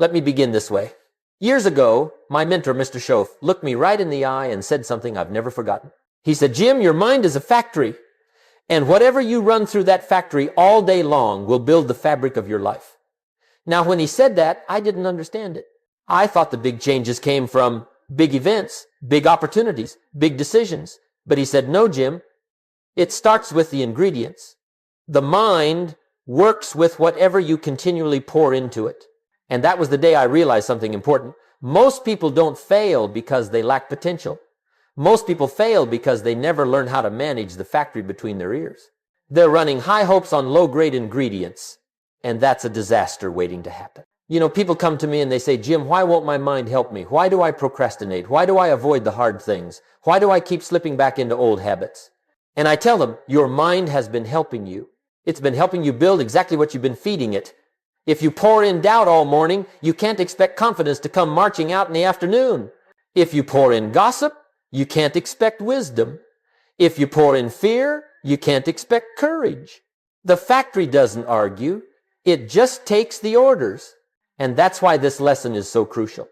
Let me begin this way. Years ago, my mentor, Mr. Schoaf, looked me right in the eye and said something I've never forgotten. He said, "Jim, your mind is a factory, and whatever you run through that factory all day long will build the fabric of your life." Now, when he said that, I didn't understand it. I thought the big changes came from big events, big opportunities, big decisions. But he said, "No, Jim, it starts with the ingredients. The mind works with whatever you continually pour into it." And that was the day I realized something important. Most people don't fail because they lack potential. Most people fail because they never learn how to manage the factory between their ears. They're running high hopes on low-grade ingredients, and that's a disaster waiting to happen. You know, people come to me and they say, "Jim, why won't my mind help me? Why do I procrastinate? Why do I avoid the hard things? Why do I keep slipping back into old habits?" And I tell them, your mind has been helping you. It's been helping you build exactly what you've been feeding it. If you pour in doubt all morning, you can't expect confidence to come marching out in the afternoon. If you pour in gossip, you can't expect wisdom. If you pour in fear, you can't expect courage. The factory doesn't argue. It just takes the orders. And that's why this lesson is so crucial.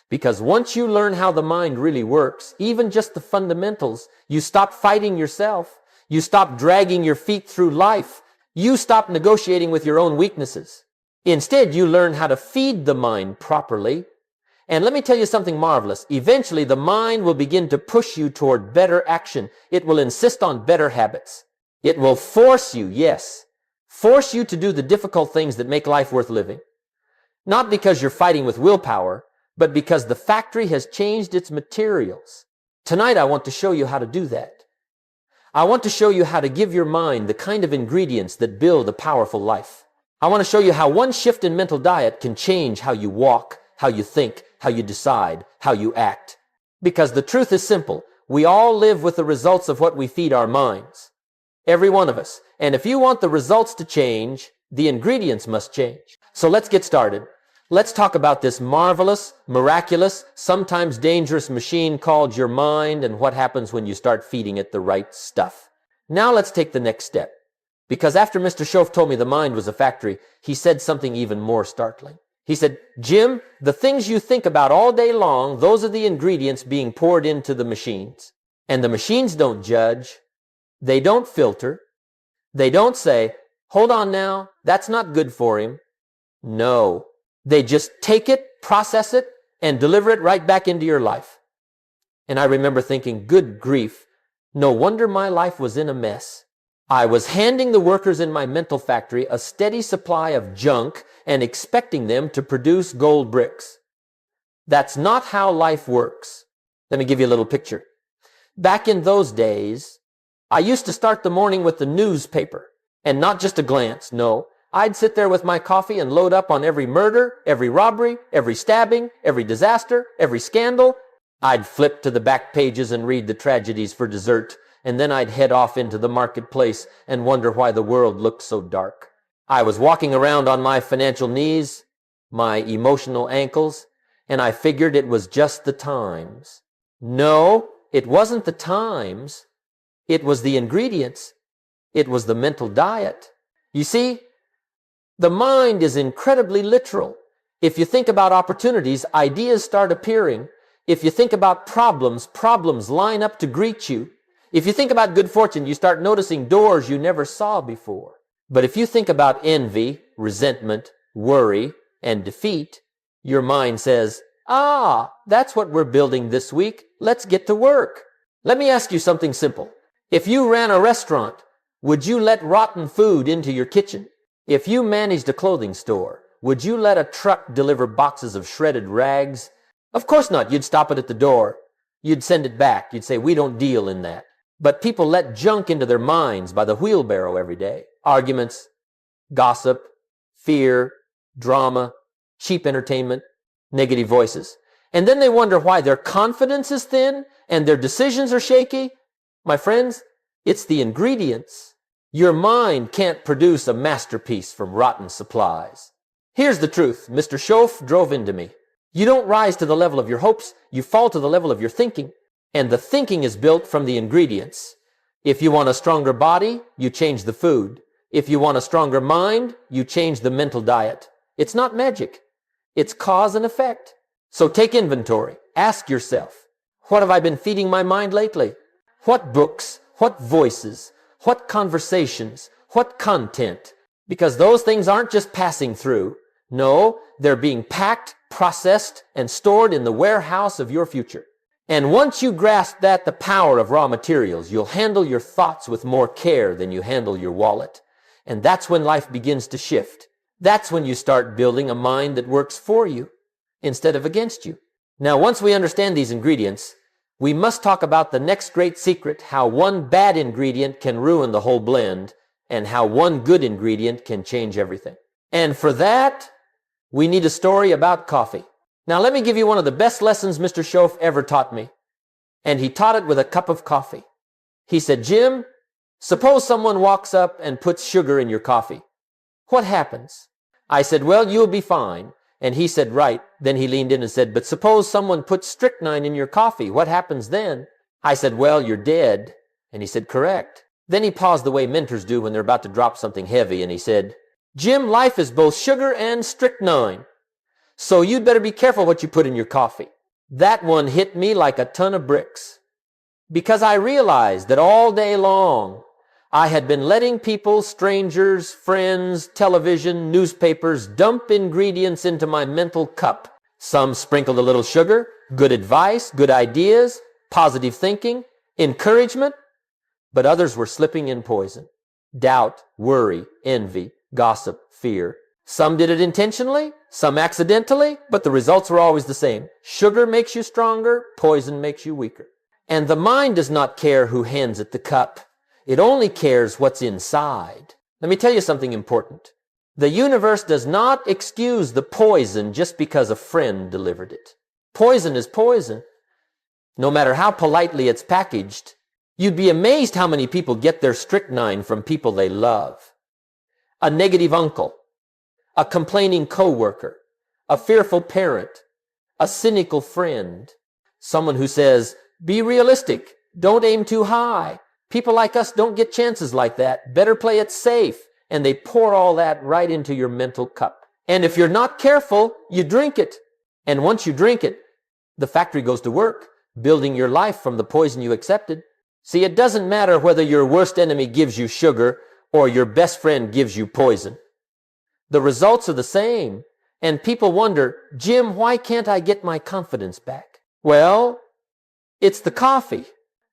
Because once you learn how the mind really works, even just the fundamentals, you stop fighting yourself. You stop dragging your feet through life. You stop negotiating with your own weaknesses. Instead, you learn how to feed the mind properly. And let me tell you something marvelous. Eventually, the mind will begin to push you toward better action. It will insist on better habits. It will force you, yes, force you to do the difficult things that make life worth living. Not because you're fighting with willpower, but because the factory has changed its materials. Tonight, I want to show you how to do that. I want to show you how to give your mind the kind of ingredients that build a powerful life. I want to show you how one shift in mental diet can change how you walk, how you think, how you decide, how you act. Because the truth is simple. We all live with the results of what we feed our minds. Every one of us. And if you want the results to change, the ingredients must change. So let's get started. Let's talk about this marvelous, miraculous, sometimes dangerous machine called your mind and what happens when you start feeding it the right stuff. Now let's take the next step. Because after Mr. Schoaf told me the mind was a factory, he said something even more startling. He said, "Jim, the things you think about all day long, those are the ingredients being poured into the machines. And the machines don't judge. They don't filter. They don't say, 'Hold on now, that's not good for him.' No. They just take it, process it, and deliver it right back into your life." And I remember thinking, good grief, no wonder my life was in a mess. I was handing the workers in my mental factory a steady supply of junk and expecting them to produce gold bricks. That's not how life works. Let me give you a little picture. Back in those days, I used to start the morning with the newspaper, and not just a glance, no. I'd sit there with my coffee and load up on every murder, every robbery, every stabbing, every disaster, every scandal. I'd flip to the back pages and read the tragedies for dessert, and then I'd head off into the marketplace and wonder why the world looked so dark. I was walking around on my financial knees, my emotional ankles, and I figured it was just the times. No, it wasn't the times. It was the ingredients. It was the mental diet. You see, the mind is incredibly literal. If you think about opportunities, ideas start appearing. If you think about problems, problems line up to greet you. If you think about good fortune, you start noticing doors you never saw before. But if you think about envy, resentment, worry, and defeat, your mind says, that's what we're building this week. Let's get to work. Let me ask you something simple. If you ran a restaurant, would you let rotten food into your kitchen? If you managed a clothing store, would you let a truck deliver boxes of shredded rags? Of course not. You'd stop it at the door. You'd send it back. You'd say, "We don't deal in that." But people let junk into their minds by the wheelbarrow every day. Arguments, gossip, fear, drama, cheap entertainment, negative voices. And then they wonder why their confidence is thin and their decisions are shaky. My friends, it's the ingredients. Your mind can't produce a masterpiece from rotten supplies. Here's the truth. Mr. Schoaf drove into me. You don't rise to the level of your hopes. You fall to the level of your thinking. And the thinking is built from the ingredients. If you want a stronger body, you change the food. If you want a stronger mind, you change the mental diet. It's not magic. It's cause and effect. So take inventory. Ask yourself, what have I been feeding my mind lately? What books, what voices, what conversations, what content? Because those things aren't just passing through. No, they're being packed, processed, and stored in the warehouse of your future. And once you grasp that, the power of raw materials, you'll handle your thoughts with more care than you handle your wallet. And that's when life begins to shift. That's when you start building a mind that works for you instead of against you. Now, once we understand these ingredients, we must talk about the next great secret, how one bad ingredient can ruin the whole blend, and how one good ingredient can change everything. And for that, we need a story about coffee. Now, let me give you one of the best lessons Mr. Shoaff ever taught me. And he taught it with a cup of coffee. He said, Jim, suppose someone walks up and puts sugar in your coffee. What happens? I said, well, you'll be fine. And he said, right. Then he leaned in and said, but suppose someone puts strychnine in your coffee. What happens then? I said, well, you're dead. And he said, correct. Then he paused the way mentors do when they're about to drop something heavy. And he said, Jim, life is both sugar and strychnine. So you'd better be careful what you put in your coffee. That one hit me like a ton of bricks. Because I realized that all day long, I had been letting people, strangers, friends, television, newspapers dump ingredients into my mental cup. Some sprinkled a little sugar, good advice, good ideas, positive thinking, encouragement, but others were slipping in poison. Doubt, worry, envy, gossip, fear. Some did it intentionally, some accidentally, but the results were always the same. Sugar makes you stronger, poison makes you weaker. And the mind does not care who hands it the cup. It only cares what's inside. Let me tell you something important. The universe does not excuse the poison just because a friend delivered it. Poison is poison, no matter how politely it's packaged. You'd be amazed how many people get their strychnine from people they love. A negative uncle, a complaining coworker, a fearful parent, a cynical friend, someone who says, be realistic, don't aim too high. People like us don't get chances like that. Better play it safe. And they pour all that right into your mental cup. And if you're not careful, you drink it. And once you drink it, the factory goes to work, building your life from the poison you accepted. See, it doesn't matter whether your worst enemy gives you sugar or your best friend gives you poison. The results are the same. And people wonder, Jim, why can't I get my confidence back? Well, it's the coffee.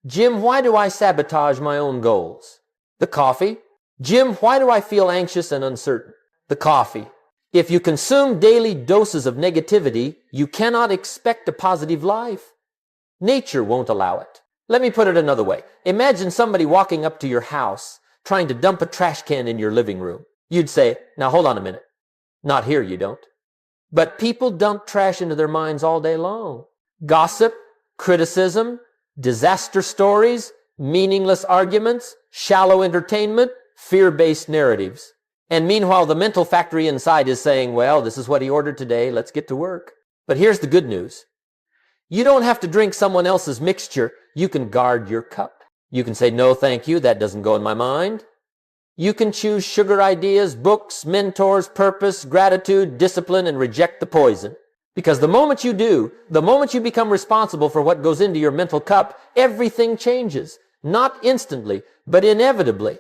Jim, why do I sabotage my own goals? The coffee. Jim, why do I feel anxious and uncertain? The coffee. If you consume daily doses of negativity, you cannot expect a positive life. Nature won't allow it. Let me put it another way. Imagine somebody walking up to your house, trying to dump a trash can in your living room. You'd say, now hold on a minute. Not here, you don't. But people dump trash into their minds all day long. Gossip, criticism, disaster stories, meaningless arguments, shallow entertainment, fear-based narratives. And meanwhile, the mental factory inside is saying, well, this is what he ordered today, let's get to work. But here's the good news. You don't have to drink someone else's mixture. You can guard your cup. You can say, no, thank you, that doesn't go in my mind. You can choose sugar ideas, books, mentors, purpose, gratitude, discipline, and reject the poison. Because the moment you do, the moment you become responsible for what goes into your mental cup, everything changes. Not instantly, but inevitably.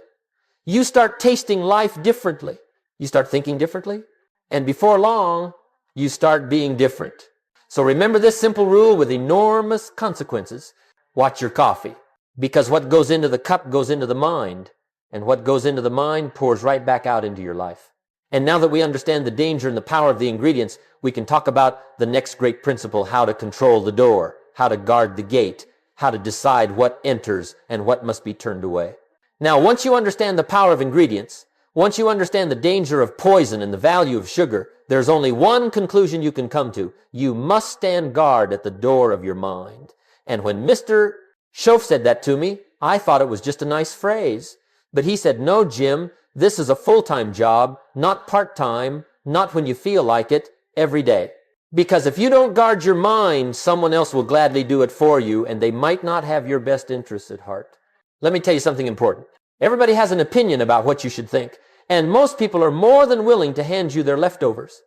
You start tasting life differently. You start thinking differently. And before long, you start being different. So remember this simple rule with enormous consequences. Watch your coffee. Because what goes into the cup goes into the mind. And what goes into the mind pours right back out into your life. And now that we understand the danger and the power of the ingredients, we can talk about the next great principle, how to control the door, how to guard the gate, how to decide what enters and what must be turned away. Now, once you understand the power of ingredients, once you understand the danger of poison and the value of sugar, there's only one conclusion you can come to. You must stand guard at the door of your mind. And when Mr. Shoaff said that to me, I thought it was just a nice phrase. But he said, no, Jim, this is a full-time job, not part-time, not when you feel like it, every day. Because if you don't guard your mind, someone else will gladly do it for you, and they might not have your best interests at heart. Let me tell you something important. Everybody has an opinion about what you should think, and most people are more than willing to hand you their leftovers.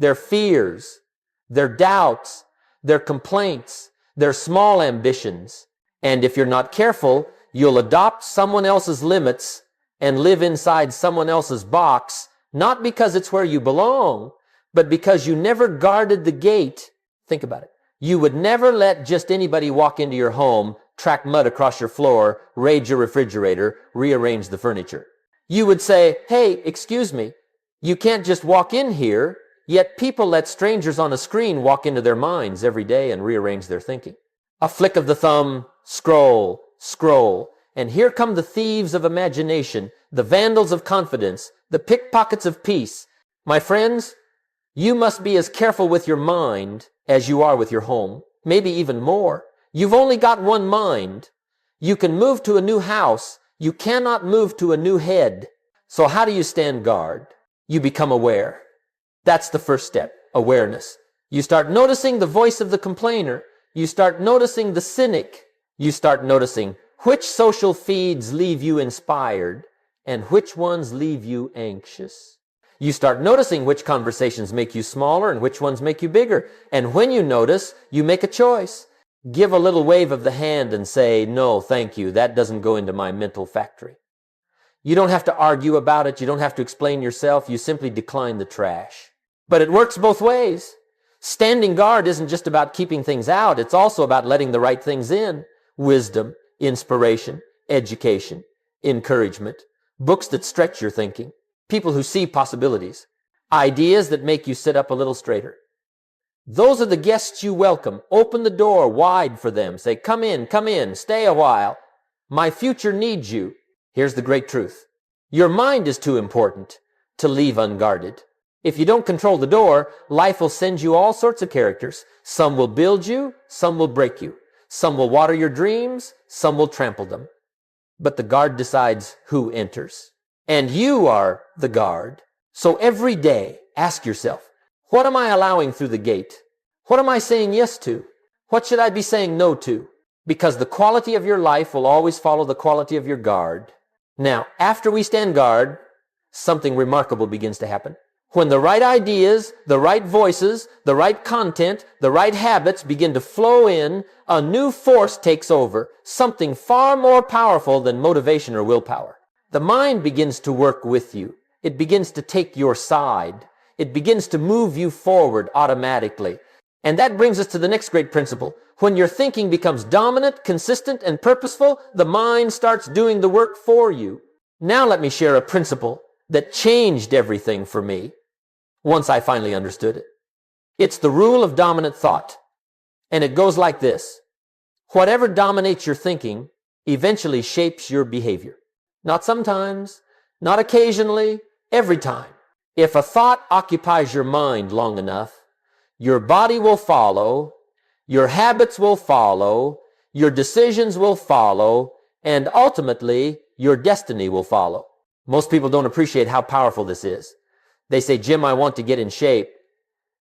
their fears, their doubts, their complaints, their small ambitions. And if you're not careful, you'll adopt someone else's limits and live inside someone else's box, not because it's where you belong, but because you never guarded the gate. Think about it. You would never let just anybody walk into your home, track mud across your floor, raid your refrigerator, rearrange the furniture. You would say, hey, excuse me, you can't just walk in here, yet people let strangers on a screen walk into their minds every day and rearrange their thinking. A flick of the thumb, scroll, scroll, and here come the thieves of imagination, the vandals of confidence, the pickpockets of peace. My friends, you must be as careful with your mind as you are with your home, maybe even more. You've only got one mind. You can move to a new house. You cannot move to a new head. So how do you stand guard? You become aware. That's the first step, awareness. You start noticing the voice of the complainer. You start noticing the cynic. You start noticing which social feeds leave you inspired and which ones leave you anxious. You start noticing which conversations make you smaller and which ones make you bigger. And when you notice, you make a choice. Give a little wave of the hand and say, no, thank you. That doesn't go into my mental factory. You don't have to argue about it. You don't have to explain yourself. You simply decline the trash. But it works both ways. Standing guard isn't just about keeping things out. It's also about letting the right things in. Wisdom, inspiration, education, encouragement, books that stretch your thinking, people who see possibilities, ideas that make you sit up a little straighter. Those are the guests you welcome. Open the door wide for them. Say, come in, stay a while. My future needs you. Here's the great truth. Your mind is too important to leave unguarded. If you don't control the door, life will send you all sorts of characters. Some will build you, some will break you. Some will water your dreams, some will trample them. But the guard decides who enters. And you are the guard. So every day, ask yourself, what am I allowing through the gate? What am I saying yes to? What should I be saying no to? Because the quality of your life will always follow the quality of your guard. Now, after we stand guard, something remarkable begins to happen. When the right ideas, the right voices, the right content, the right habits begin to flow in, a new force takes over, something far more powerful than motivation or willpower. The mind begins to work with you. It begins to take your side. It begins to move you forward automatically. And that brings us to the next great principle. When your thinking becomes dominant, consistent, and purposeful, the mind starts doing the work for you. Now let me share a principle that changed everything for me once I finally understood it. It's the rule of dominant thought. And it goes like this. Whatever dominates your thinking eventually shapes your behavior. Not sometimes, not occasionally, every time. If a thought occupies your mind long enough, your body will follow, your habits will follow, your decisions will follow, and ultimately, your destiny will follow. Most people don't appreciate how powerful this is. They say, Jim, I want to get in shape.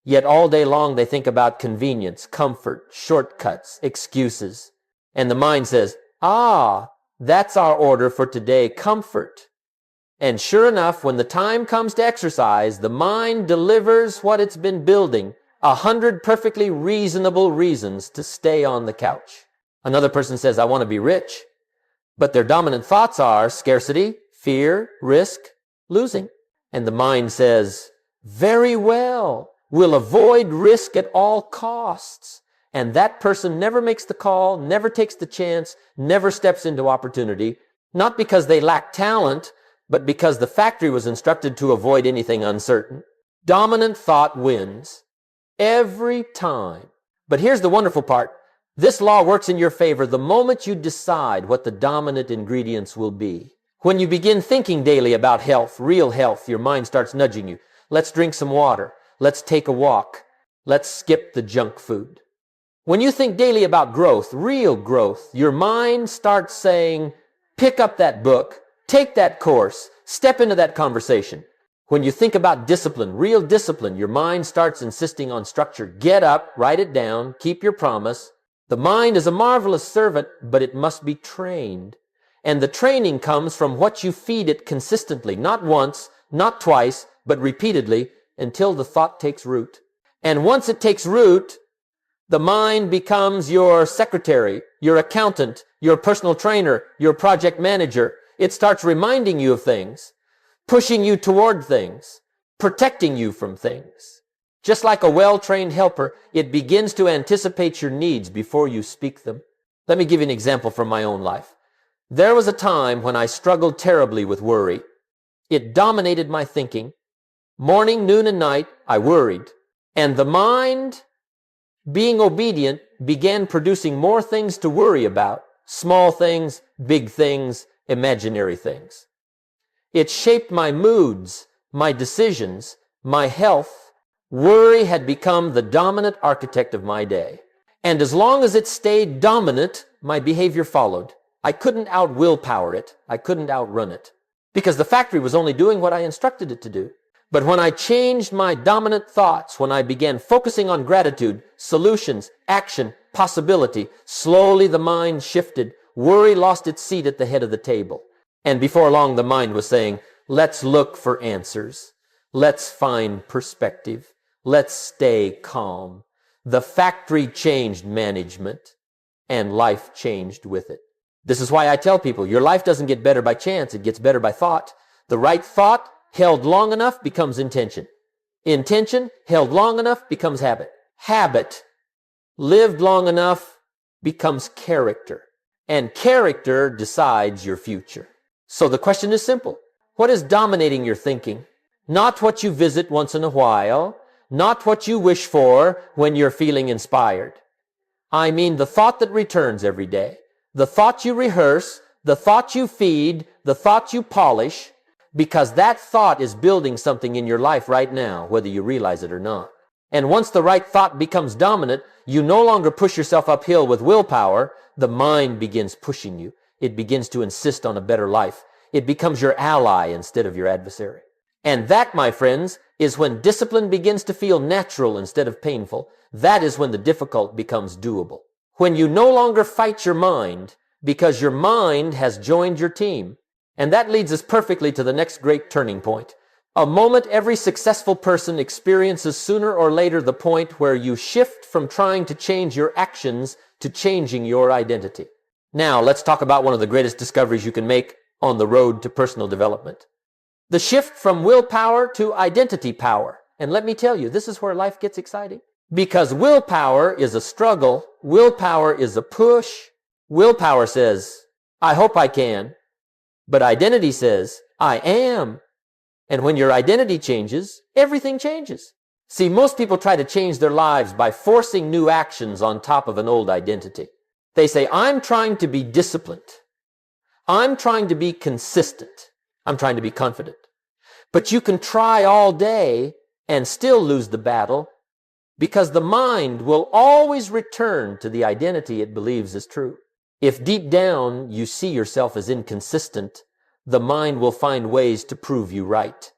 Yet all day long they think about convenience, comfort, shortcuts, excuses. And the mind says, that's our order for today, comfort. And sure enough, when the time comes to exercise, the mind delivers what it's been building, 100 perfectly reasonable reasons to stay on the couch. Another person says, I want to be rich. But their dominant thoughts are scarcity, fear, risk, losing. And the mind says, very well, we'll avoid risk at all costs. And that person never makes the call, never takes the chance, never steps into opportunity, not because they lack talent, but because the factory was instructed to avoid anything uncertain. Dominant thought wins every time. But here's the wonderful part. This law works in your favor the moment you decide what the dominant ingredients will be. When you begin thinking daily about health, real health, your mind starts nudging you. Let's drink some water. Let's take a walk. Let's skip the junk food. When you think daily about growth, real growth, your mind starts saying, pick up that book, take that course, step into that conversation. When you think about discipline, real discipline, your mind starts insisting on structure. Get up, write it down, keep your promise. The mind is a marvelous servant, but it must be trained. And the training comes from what you feed it consistently, not once, not twice, but repeatedly, until the thought takes root. And once it takes root, the mind becomes your secretary, your accountant, your personal trainer, your project manager. It starts reminding you of things, pushing you toward things, protecting you from things. Just like a well-trained helper, it begins to anticipate your needs before you speak them. Let me give you an example from my own life. There was a time when I struggled terribly with worry. It dominated my thinking. Morning, noon, and night, I worried. And the mind, being obedient, began producing more things to worry about. Small things, big things, imaginary things. It shaped my moods, my decisions, my health. Worry had become the dominant architect of my day. And as long as it stayed dominant, my behavior followed. I couldn't out-willpower it. I couldn't outrun it. Because the factory was only doing what I instructed it to do. But when I changed my dominant thoughts, when I began focusing on gratitude, solutions, action, possibility, slowly the mind shifted. Worry lost its seat at the head of the table. And before long, the mind was saying, let's look for answers. Let's find perspective. Let's stay calm. The factory changed management, and life changed with it. This is why I tell people, your life doesn't get better by chance. It gets better by thought. The right thought held long enough becomes intention. Intention held long enough becomes habit. Habit lived long enough becomes character. And character decides your future. So the question is simple. What is dominating your thinking? Not what you visit once in a while. Not what you wish for when you're feeling inspired. I mean the thought that returns every day. The thought you rehearse, the thought you feed, the thought you polish, because that thought is building something in your life right now, whether you realize it or not. And once the right thought becomes dominant, you no longer push yourself uphill with willpower. The mind begins pushing you. It begins to insist on a better life. It becomes your ally instead of your adversary. And that, my friends, is when discipline begins to feel natural instead of painful. That is when the difficult becomes doable. When you no longer fight your mind because your mind has joined your team. And that leads us perfectly to the next great turning point. A moment every successful person experiences sooner or later the point where you shift from trying to change your actions to changing your identity. Now, let's talk about one of the greatest discoveries you can make on the road to personal development. The shift from willpower to identity power. And let me tell you, this is where life gets exciting. Because willpower is a struggle. Willpower is a push. Willpower says, I hope I can. But identity says, I am. And when your identity changes, everything changes. See, most people try to change their lives by forcing new actions on top of an old identity. They say, I'm trying to be disciplined. I'm trying to be consistent. I'm trying to be confident. But you can try all day and still lose the battle because the mind will always return to the identity it believes is true. If deep down you see yourself as inconsistent, the mind will find ways to prove you right.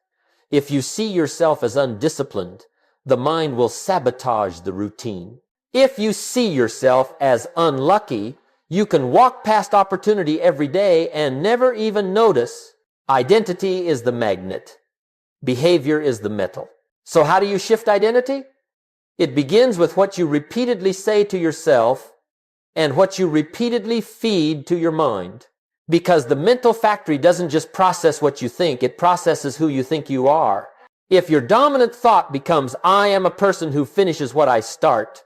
If you see yourself as undisciplined, the mind will sabotage the routine. If you see yourself as unlucky, you can walk past opportunity every day and never even notice. Identity is the magnet. Behavior is the metal. So how do you shift identity? It begins with what you repeatedly say to yourself and what you repeatedly feed to your mind. Because the mental factory doesn't just process what you think, it processes who you think you are. If your dominant thought becomes, I am a person who finishes what I start,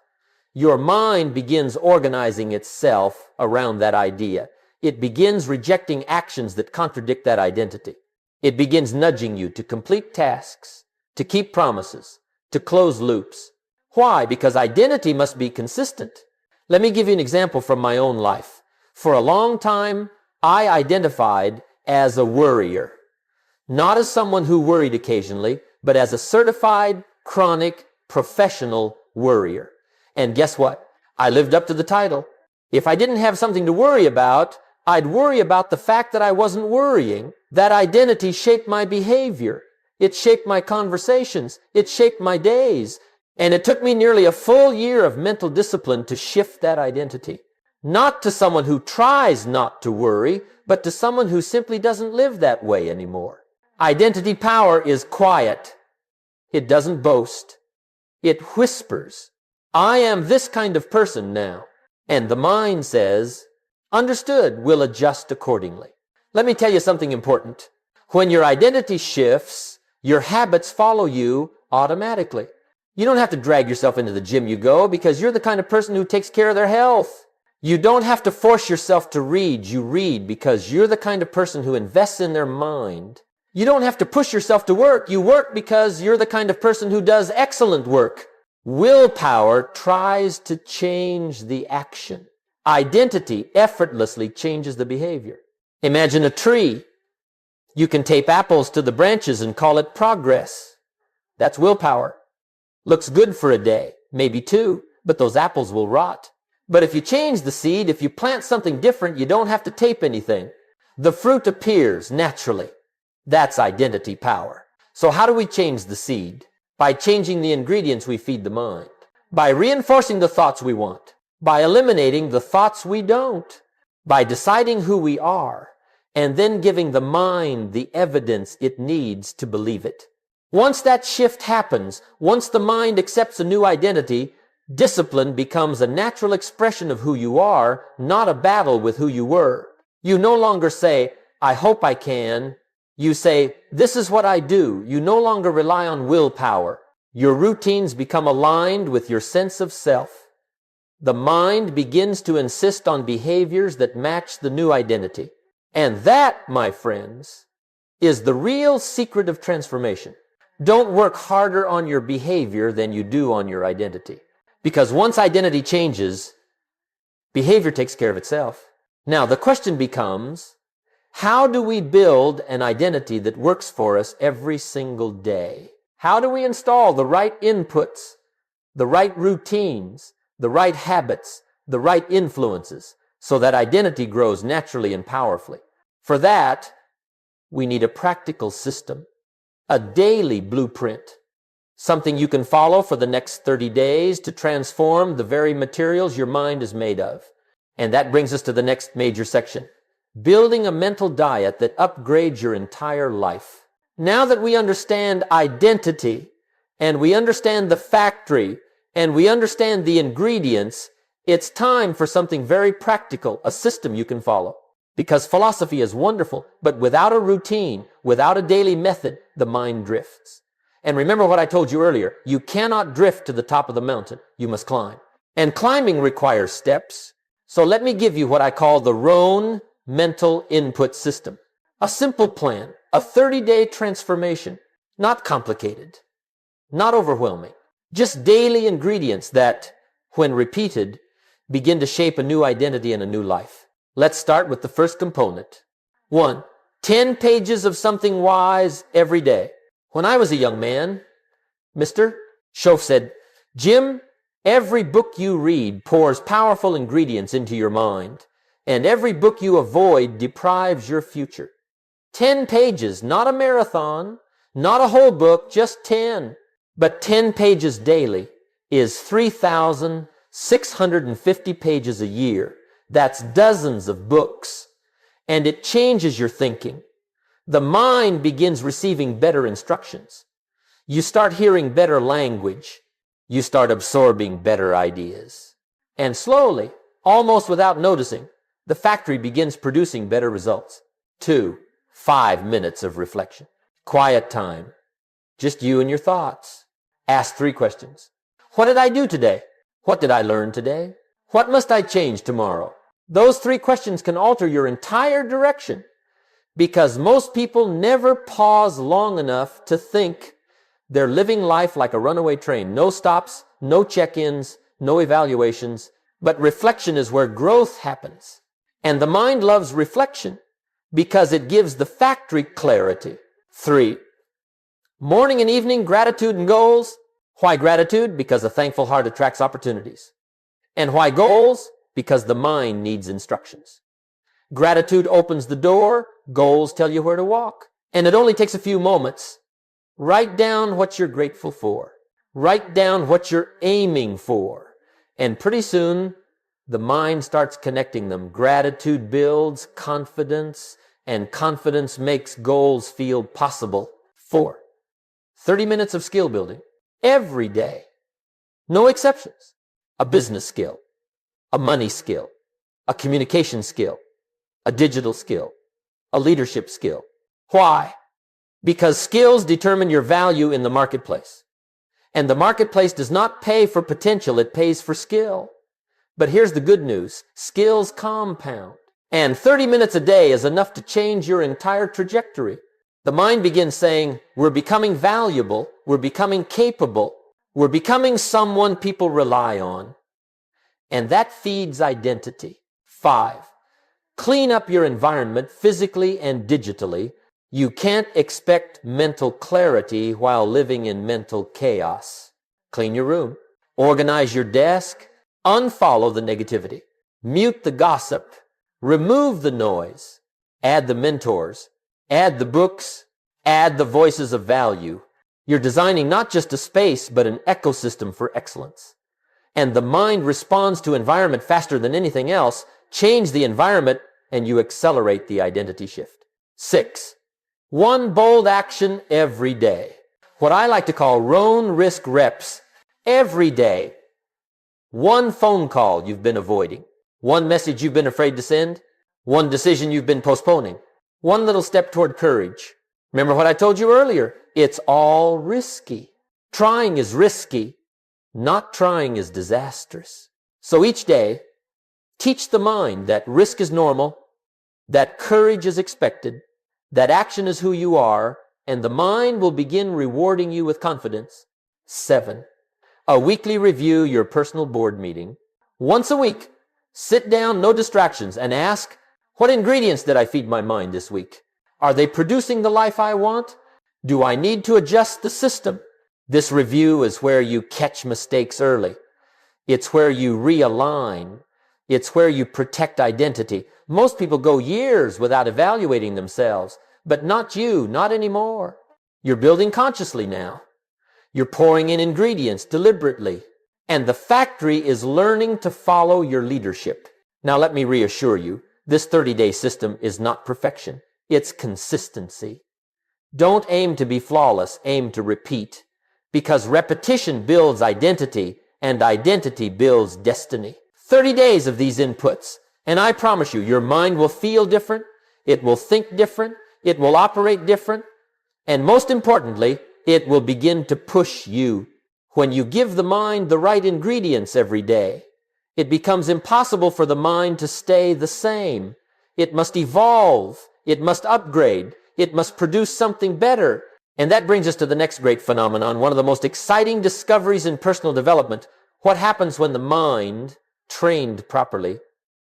your mind begins organizing itself around that idea. It begins rejecting actions that contradict that identity. It begins nudging you to complete tasks, to keep promises, to close loops. Why? Because identity must be consistent. Let me give you an example from my own life. For a long time, I identified as a worrier. Not as someone who worried occasionally, but as a certified, chronic, professional worrier. And guess what? I lived up to the title. If I didn't have something to worry about, I'd worry about the fact that I wasn't worrying. That identity shaped my behavior. It shaped my conversations. It shaped my days. And it took me nearly a full year of mental discipline to shift that identity. Not to someone who tries not to worry, but to someone who simply doesn't live that way anymore. Identity power is quiet. It doesn't boast. It whispers, I am this kind of person now. And the mind says, understood, we'll adjust accordingly. Let me tell you something important. When your identity shifts, your habits follow you automatically. You don't have to drag yourself into the gym you go because you're the kind of person who takes care of their health. You don't have to force yourself to read. You read because you're the kind of person who invests in their mind. You don't have to push yourself to work. You work because you're the kind of person who does excellent work. Willpower tries to change the action. Identity effortlessly changes the behavior. Imagine a tree. You can tape apples to the branches and call it progress. That's willpower. Looks good for a day, maybe two, but those apples will rot. But if you change the seed, if you plant something different, you don't have to tape anything. The fruit appears naturally. That's identity power. So how do we change the seed? By changing the ingredients we feed the mind. By reinforcing the thoughts we want. By eliminating the thoughts we don't. By deciding who we are, and then giving the mind the evidence it needs to believe it. Once that shift happens, once the mind accepts a new identity, discipline becomes a natural expression of who you are, not a battle with who you were. You no longer say, I hope I can. You say, this is what I do. You no longer rely on willpower. Your routines become aligned with your sense of self. The mind begins to insist on behaviors that match the new identity. And that, my friends, is the real secret of transformation. Don't work harder on your behavior than you do on your identity. Because once identity changes, behavior takes care of itself. Now, the question becomes, how do we build an identity that works for us every single day? How do we install the right inputs, the right routines, the right habits, the right influences, so that identity grows naturally and powerfully? For that, we need a practical system. A daily blueprint, something you can follow for the next 30 days to transform the very materials your mind is made of. And that brings us to the next major section, building a mental diet that upgrades your entire life. Now that we understand identity, and we understand the factory, and we understand the ingredients, it's time for something very practical, a system you can follow. Because philosophy is wonderful, but without a routine, without a daily method, the mind drifts. And remember what I told you earlier, you cannot drift to the top of the mountain. You must climb. And climbing requires steps. So let me give you what I call the Rohn mental input system. A simple plan, a 30-day transformation, not complicated, not overwhelming. Just daily ingredients that, when repeated, begin to shape a new identity and a new life. Let's start with the first component. 1. 10 pages of something wise every day. When I was a young man, Mr. Schoaf said, Jim, every book you read pours powerful ingredients into your mind, and every book you avoid deprives your future. 10 pages, not a marathon, not a whole book, just 10. But 10 pages daily is 3,650 pages a year. That's dozens of books. And it changes your thinking. The mind begins receiving better instructions. You start hearing better language. You start absorbing better ideas. And slowly, almost without noticing, the factory begins producing better results. 2. 5 minutes of reflection. Quiet time. Just you and your thoughts. Ask 3 questions. What did I do today? What did I learn today? What must I change tomorrow? Those 3 questions can alter your entire direction because most people never pause long enough to think. They're living life like a runaway train. No stops, no check-ins, no evaluations. But reflection is where growth happens. And the mind loves reflection because it gives the factory clarity. 3. Morning and evening, gratitude and goals. Why gratitude? Because a thankful heart attracts opportunities. And why goals? Because the mind needs instructions. Gratitude opens the door. Goals tell you where to walk. And it only takes a few moments. Write down what you're grateful for. Write down what you're aiming for. And pretty soon, the mind starts connecting them. Gratitude builds confidence, and confidence makes goals feel possible. 4. 30 minutes of skill building every day. No exceptions. A business skill, a money skill, a communication skill, a digital skill, a leadership skill. Why? Because skills determine your value in the marketplace. And the marketplace does not pay for potential, it pays for skill. But here's the good news. Skills compound. And 30 minutes a day is enough to change your entire trajectory. The mind begins saying, we're becoming valuable, we're becoming capable, we're becoming someone people rely on. And that feeds identity. 5, clean up your environment physically and digitally. You can't expect mental clarity while living in mental chaos. Clean your room, organize your desk, unfollow the negativity, mute the gossip, remove the noise, add the mentors, add the books, add the voices of value. You're designing not just a space, but an ecosystem for excellence. And the mind responds to environment faster than anything else. Change the environment and you accelerate the identity shift. 6, one bold action every day. What I like to call Rohn risk reps every day. One phone call you've been avoiding. One message you've been afraid to send. One decision you've been postponing. One little step toward courage. Remember what I told you earlier? It's all risky. Trying is risky. Not trying is disastrous. So each day, teach the mind that risk is normal, that courage is expected, that action is who you are, and the mind will begin rewarding you with confidence. 7, a weekly review your personal board meeting. Once a week, sit down, no distractions, and ask, what ingredients did I feed my mind this week? Are they producing the life I want? Do I need to adjust the system? This review is where you catch mistakes early. It's where you realign. It's where you protect identity. Most people go years without evaluating themselves, but not you, not anymore. You're building consciously now. You're pouring in ingredients deliberately. And the factory is learning to follow your leadership. Now let me reassure you, this 30-day system is not perfection. It's consistency. Don't aim to be flawless, aim to repeat. Because repetition builds identity, and identity builds destiny. 30 days of these inputs, and I promise you, your mind will feel different, it will think different, it will operate different, and most importantly, it will begin to push you. When you give the mind the right ingredients every day, it becomes impossible for the mind to stay the same. It must evolve, it must upgrade, it must produce something better. And that brings us to the next great phenomenon, one of the most exciting discoveries in personal development. What happens when the mind, trained properly,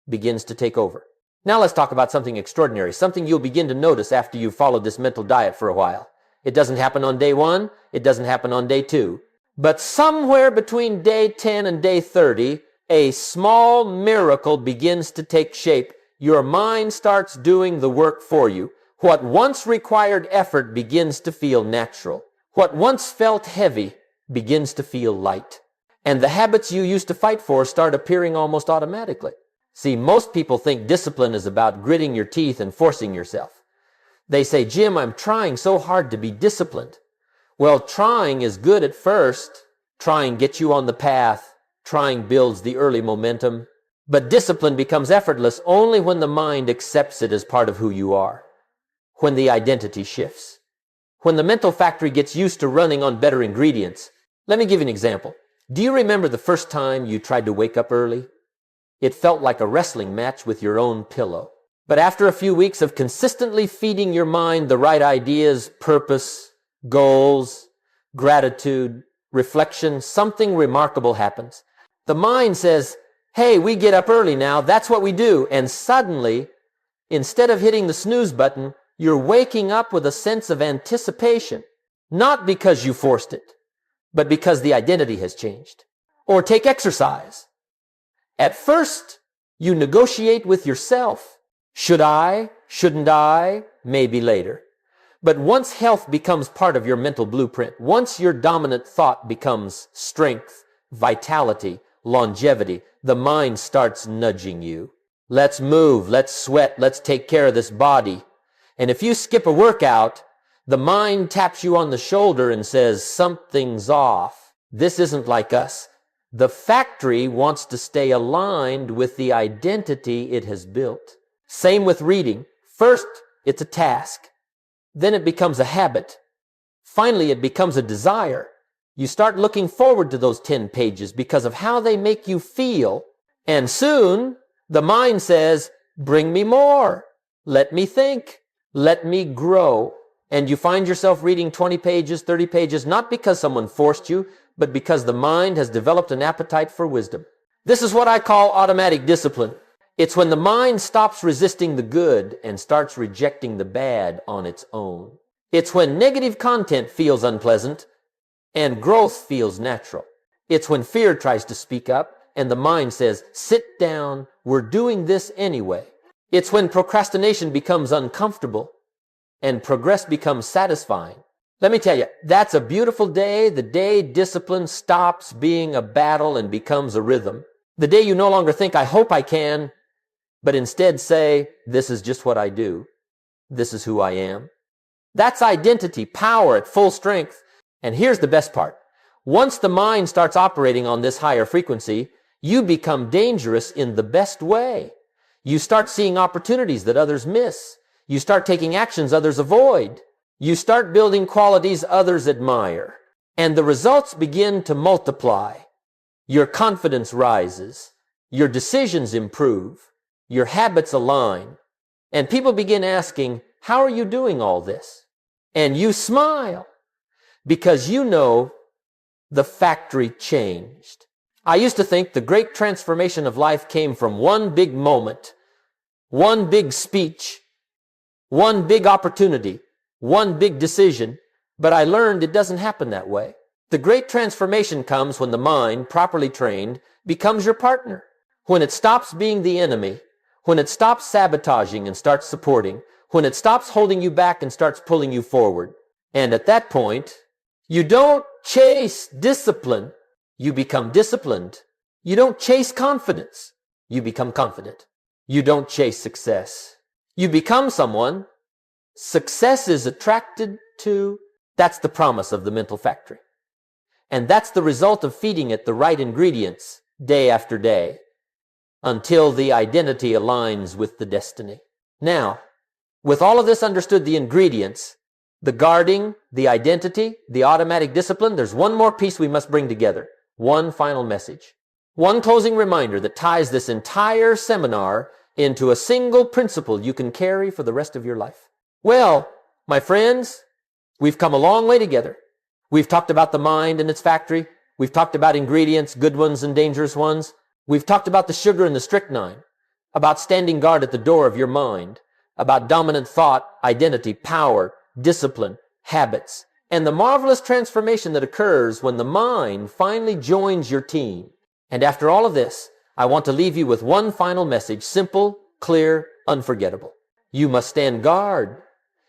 begins to take over? Now let's talk about something extraordinary, something you'll begin to notice after you've followed this mental diet for a while. It doesn't happen on day 1, it doesn't happen on day 2. But somewhere between day 10 and day 30, a small miracle begins to take shape. Your mind starts doing the work for you. What once required effort begins to feel natural. What once felt heavy begins to feel light. And the habits you used to fight for start appearing almost automatically. See, most people think discipline is about gritting your teeth and forcing yourself. They say, Jim, I'm trying so hard to be disciplined. Well, trying is good at first. Trying gets you on the path. Trying builds the early momentum. But discipline becomes effortless only when the mind accepts it as part of who you are. When the identity shifts. When the mental factory gets used to running on better ingredients. Let me give you an example. Do you remember the first time you tried to wake up early? It felt like a wrestling match with your own pillow. But after a few weeks of consistently feeding your mind the right ideas, purpose, goals, gratitude, reflection, something remarkable happens. The mind says, hey, we get up early now, that's what we do. And suddenly, instead of hitting the snooze button, you're waking up with a sense of anticipation, not because you forced it, but because the identity has changed. Or take exercise. At first, you negotiate with yourself. Should I? Shouldn't I? Maybe later. But once health becomes part of your mental blueprint, once your dominant thought becomes strength, vitality, longevity, the mind starts nudging you. Let's move, let's sweat, let's take care of this body. And if you skip a workout, The mind taps you on the shoulder and says, something's off. This isn't like us. The factory wants to stay aligned with the identity it has built. Same with reading. First, it's a task. Then it becomes a habit. Finally, it becomes a desire. You start looking forward to those 10 pages because of how they make you feel. And soon, the mind says, bring me more. Let me think. Let me grow. And you find yourself reading 20 pages, 30 pages, not because someone forced you, but because the mind has developed an appetite for wisdom. This is what I call automatic discipline. It's when the mind stops resisting the good and starts rejecting the bad on its own. It's when negative content feels unpleasant and growth feels natural. It's when fear tries to speak up and the mind says, sit down, we're doing this anyway. It's when procrastination becomes uncomfortable and progress becomes satisfying. Let me tell you, that's a beautiful day, the day discipline stops being a battle and becomes a rhythm. The day you no longer think, I hope I can, but instead say, this is just what I do. This is who I am. That's identity, power at full strength. And here's the best part. Once the mind starts operating on this higher frequency, you become dangerous in the best way. You start seeing opportunities that others miss. You start taking actions others avoid. You start building qualities others admire. And the results begin to multiply. Your confidence rises. Your decisions improve. Your habits align. And people begin asking, how are you doing all this? And you smile because you know the factory changed. I used to think the great transformation of life came from one big moment, one big speech, one big opportunity, one big decision, but I learned it doesn't happen that way. The great transformation comes when the mind, properly trained, becomes your partner, when it stops being the enemy, when it stops sabotaging and starts supporting, when it stops holding you back and starts pulling you forward. And at that point, you don't chase discipline, you become disciplined. You don't chase confidence, you become confident. You don't chase success, you become someone success is attracted to. That's the promise of the mental factory. And that's the result of feeding it the right ingredients day after day until the identity aligns with the destiny. Now, with all of this understood, the ingredients, the guarding, the identity, the automatic discipline, there's one more piece we must bring together. One final message. One closing reminder that ties this entire seminar into a single principle you can carry for the rest of your life. Well, my friends, we've come a long way together. We've talked about the mind and its factory. We've talked about ingredients, good ones and dangerous ones. We've talked about the sugar and the strychnine, about standing guard at the door of your mind, about dominant thought, identity, power, discipline, habits, and the marvelous transformation that occurs when the mind finally joins your team. And after all of this, I want to leave you with one final message, simple, clear, unforgettable. You must stand guard.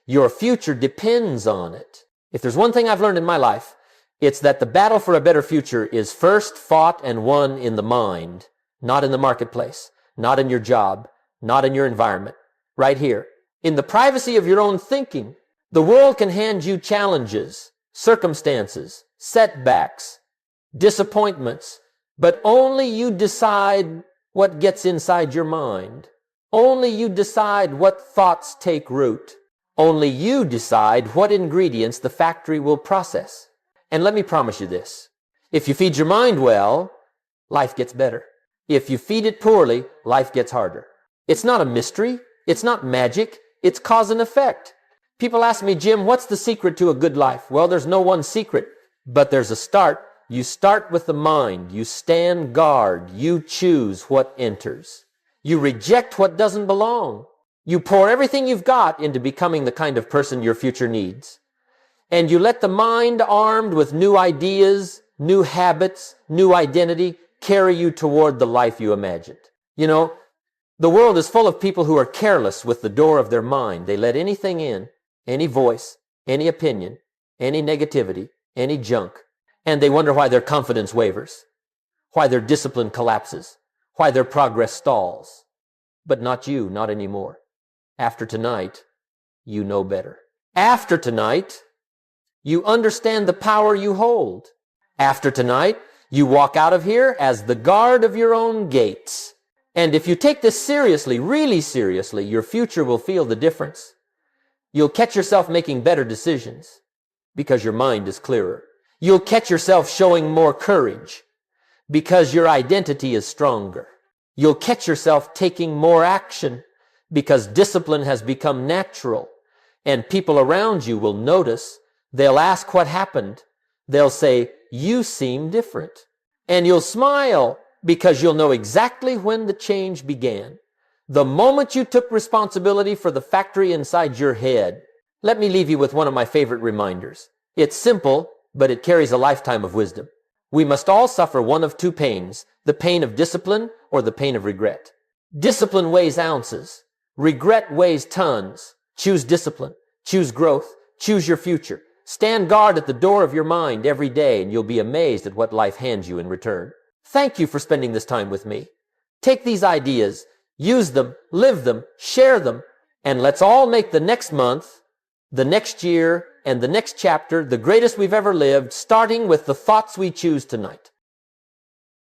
Your future depends on it. If there's one thing I've learned in my life, it's that the battle for a better future is first fought and won in the mind, not in the marketplace, not in your job, not in your environment, right here. In the privacy of your own thinking, the world can hand you challenges, circumstances, setbacks, disappointments, but only you decide what gets inside your mind. Only you decide what thoughts take root. Only you decide what ingredients the factory will process. And let me promise you this. If you feed your mind well, life gets better. If you feed it poorly, life gets harder. It's not a mystery. It's not magic. It's cause and effect. People ask me, Jim, what's the secret to a good life? Well, there's no one secret, but there's a start. You start with the mind. You stand guard. You choose what enters. You reject what doesn't belong. You pour everything you've got into becoming the kind of person your future needs. And you let the mind armed with new ideas, new habits, new identity carry you toward the life you imagined. You know, the world is full of people who are careless with the door of their mind. They let anything in, any voice, any opinion, any negativity, any junk, and they wonder why their confidence wavers, why their discipline collapses, why their progress stalls. But not you, not anymore. After tonight, you know better. After tonight, you understand the power you hold. After tonight, you walk out of here as the guard of your own gates. And if you take this seriously, really seriously, your future will feel the difference. You'll catch yourself making better decisions because your mind is clearer. You'll catch yourself showing more courage because your identity is stronger. You'll catch yourself taking more action because discipline has become natural. And people around you will notice. They'll ask what happened. They'll say, you seem different. And you'll smile because you'll know exactly when the change began. The moment you took responsibility for the factory inside your head. Let me leave you with one of my favorite reminders. It's simple, but it carries a lifetime of wisdom. We must all suffer one of two pains, the pain of discipline or the pain of regret. Discipline weighs ounces. Regret weighs tons. Choose discipline. Choose growth. Choose your future. Stand guard at the door of your mind every day, and you'll be amazed at what life hands you in return. Thank you for spending this time with me. Take these ideas, use them, live them, share them, and let's all make the next month, the next year, and the next chapter the greatest we've ever lived, starting with the thoughts we choose tonight.